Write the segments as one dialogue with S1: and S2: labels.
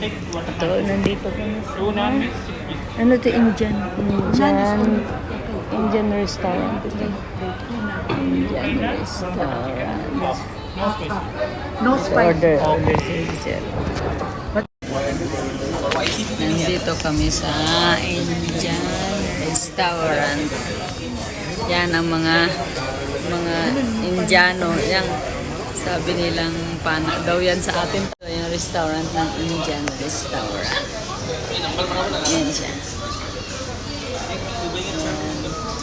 S1: Ito, nandito kami sa... Ano to, Indian? Indian restaurant. Ito. Indian restaurant.
S2: No spice.
S1: Order si Nandito kami sa Indian restaurant. Yan ang mga Indiano. Yan, sabi nilang pana daw yan sa atin. Ito yung restaurant ng Indian restaurant. Yan siya.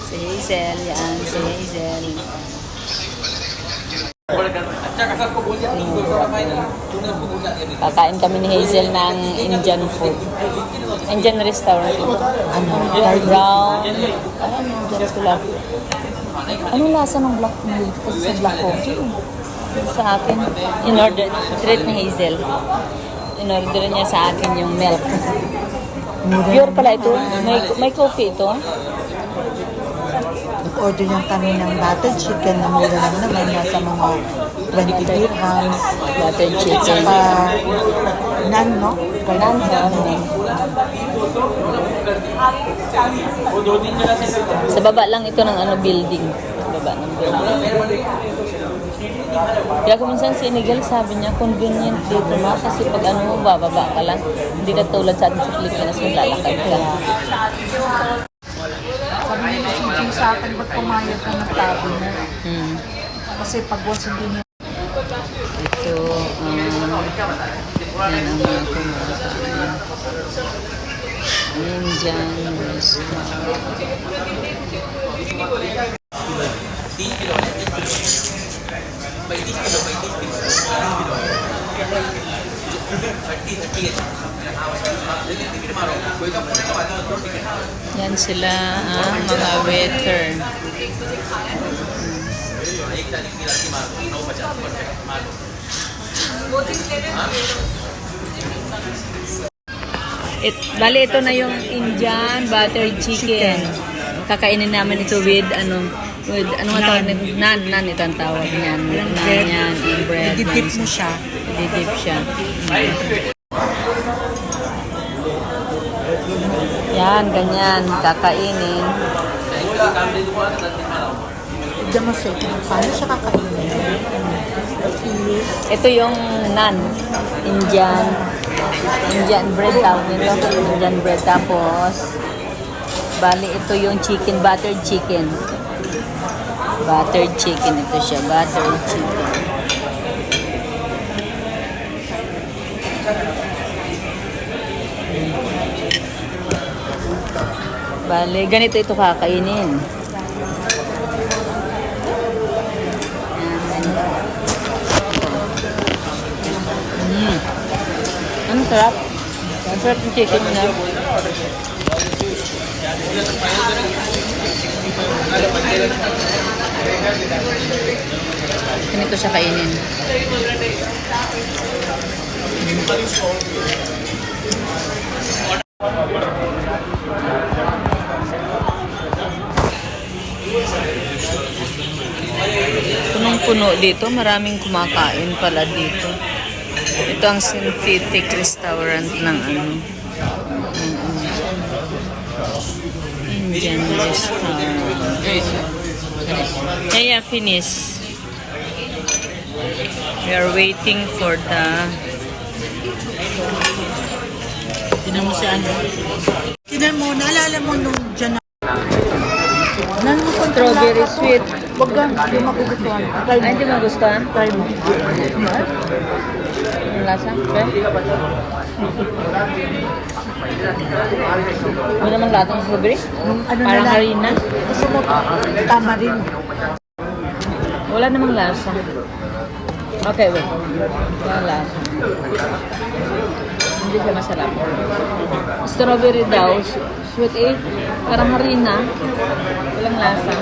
S1: Si Hazel. Yan, si Hazel. Kakain kami ni Hazel ng Indian food. Indian restaurant ito. Ano? Brown. Ano? Diyan sila. Anong lasa ng black milk? Kasi sa black coffee. Sa akin, in-order, treat ni Hazel. In-order niya sa akin yung milk. Pure pala ito. May coffee ito.
S2: Nag-order yung kami ng butter chicken na mura lang naman. Nasa mga 20 dirhams.
S1: Butter chicken.
S2: Saka naan, no?
S1: Naan. Sa baba lang ito ng building. Sa baba ng building. Kaya kung minsan si Nigel, sabi niya, convenient dito na kasi pag bababa ka lang, hindi ka tulad sa atin sa Pilipinas, maglalakad ka.
S2: Sabi niya yung sa akin, ba't pumayag ka ng tabi mo? Kasi pag once hindi niya.
S1: Ito, yan ang mga kumakain. Indian restaurant. Yan sila mga waiter. Bali, ito na yung Indian buttered chicken. Kakainin namin ito with ano nga tawag nito? Nan ito ang tawag niyan. Nan yan, bread.
S2: Didip mo siya.
S1: Didip siya. Yan, ganyan. Kakainin.
S2: Diyan mo siya. Paano siya kakainin?
S1: Ito yung nan. Indian bread tawag nito. Indian bread. Tapos, bali ito yung chicken, buttered chicken. Buttered chicken ito siya. Buttered chicken. Bale, ganito ito kakainin. Ang sarap. Ang sarap yung chicken na. Ganito siya kainin. Punong-puno dito. Maraming kumakain pala dito. Ito ang synthetic restaurant ng Indian restaurant. Yeah, finish. We are waiting for the...
S2: Tinan mo siya ano. Tinan mo, naalala mo nung dyan na.
S1: Strawberry sweet.
S2: Wag ka, hindi magugustuhan.
S1: Ay, hindi magustuhan?
S2: Try mo.
S1: Ang lasa? Okay. Wala namang lasa ng strawberry?
S2: Ano
S1: Parang
S2: na lang?
S1: harina?
S2: Gusto mo, tama rin.
S1: Wala namang lasa. Okay, wait. Wala lasa. Hindi siya masarap. Strawberry daw. Sweet eh. Parang harina. Walang lasa.